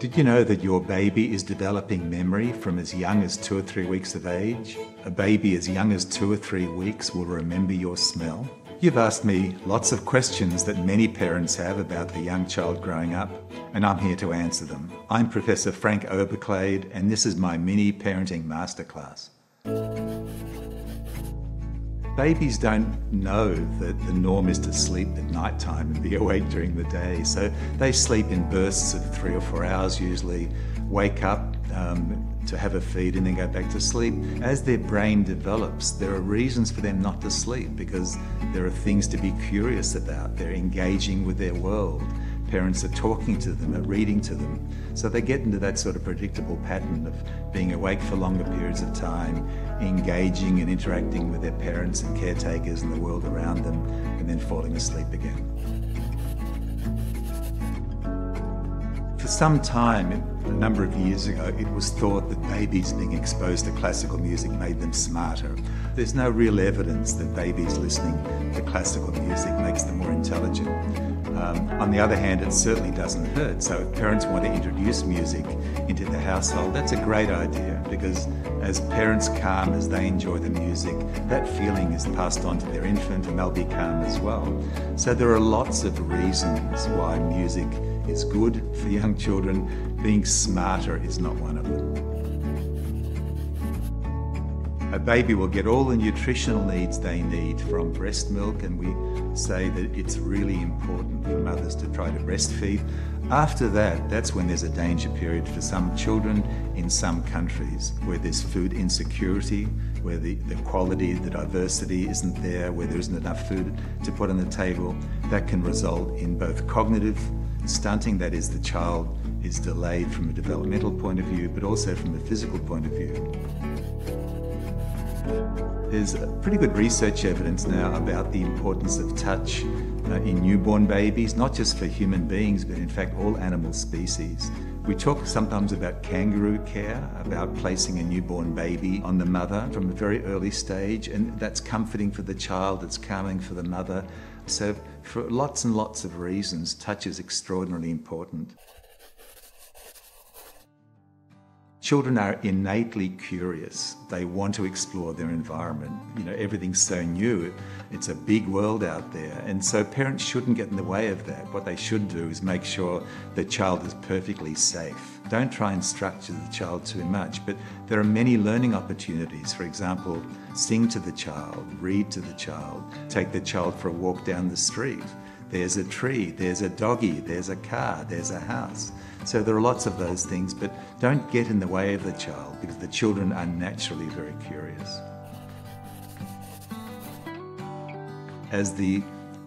Did you know that your baby is developing memory from as young as 2 or 3 weeks of age? A baby as young as 2 or 3 weeks will remember your smell. You've asked me lots of questions that many parents have about the young child growing up, and I'm here to answer them. I'm Professor Frank Oberklaid, and this is my mini parenting masterclass. Babies don't know that the norm is to sleep at night time and be awake during the day, so they sleep in bursts of 3 or 4 hours usually, wake up to have a feed and then go back to sleep. As their brain develops, there are reasons for them not to sleep because there are things to be curious about. They're engaging with their world. Parents are talking to them, are reading to them. So they get into that sort of predictable pattern of being awake for longer periods of time, engaging and interacting with their parents and caretakers and the world around them, and then falling asleep again. For some time, a number of years ago, it was thought that babies being exposed to classical music made them smarter. There's no real evidence that babies listening to classical music makes them more intelligent. On the other hand, it certainly doesn't hurt. So if parents want to introduce music into the household, that's a great idea because as parents calm, as they enjoy the music, that feeling is passed on to their infant and they'll be calm as well. So there are lots of reasons why music is good for young children. Being smarter is not one of them. A baby will get all the nutritional needs they need from breast milk, and we say that it's really important for mothers to try to breastfeed. After that, that's when there's a danger period for some children in some countries where there's food insecurity, where the quality, the diversity isn't there, where there isn't enough food to put on the table. That can result in both cognitive stunting, that is, the child is delayed from a developmental point of view, but also from a physical point of view. There's pretty good research evidence now about the importance of touch in newborn babies, not just for human beings, but in fact all animal species. We talk sometimes about kangaroo care, about placing a newborn baby on the mother from a very early stage, and that's comforting for the child, it's calming for the mother. So for lots and lots of reasons, touch is extraordinarily important. Children are innately curious. They want to explore their environment. You know, everything's so new. It's a big world out there. And so parents shouldn't get in the way of that. What they should do is make sure the child is perfectly safe. Don't try and structure the child too much, but there are many learning opportunities. For example, sing to the child, read to the child, take the child for a walk down the street. There's a tree, there's a doggy, there's a car, there's a house. So there are lots of those things, but don't get in the way of the child because the children are naturally very curious. As the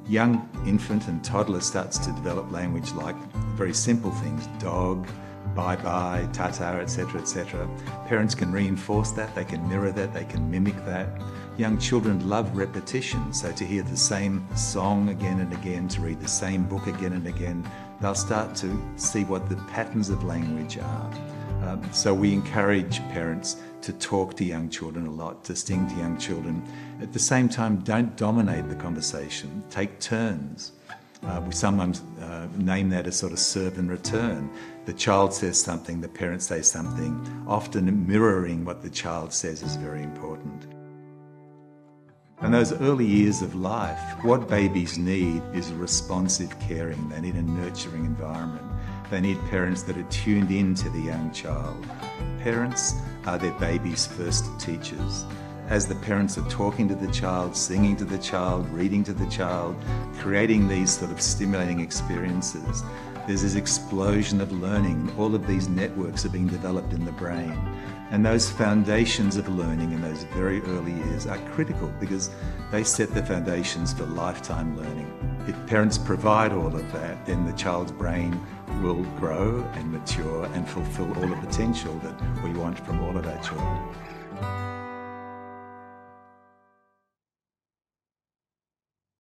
young infant and toddler starts to develop language like very simple things, dog, bye-bye, ta-ta, etc., parents can reinforce that, they can mirror that, they can mimic that. Young children love repetition, so to hear the same song again and again, to read the same book again and again, they'll start to see what the patterns of language are. So we encourage parents to talk to young children a lot, to sing to young children. At the same time, don't dominate the conversation, take turns. We sometimes name that as sort of serve and return. The child says something, the parent says something. Often mirroring what the child says is very important. In those early years of life, what babies need is responsive caring. They need a nurturing environment. They need parents that are tuned in to the young child. Parents are their baby's first teachers. As the parents are talking to the child, singing to the child, reading to the child, creating these sort of stimulating experiences, there's this explosion of learning. All of these networks are being developed in the brain. And those foundations of learning in those very early years are critical because they set the foundations for lifetime learning. If parents provide all of that, then the child's brain will grow and mature and fulfill all the potential that we want from all of our children.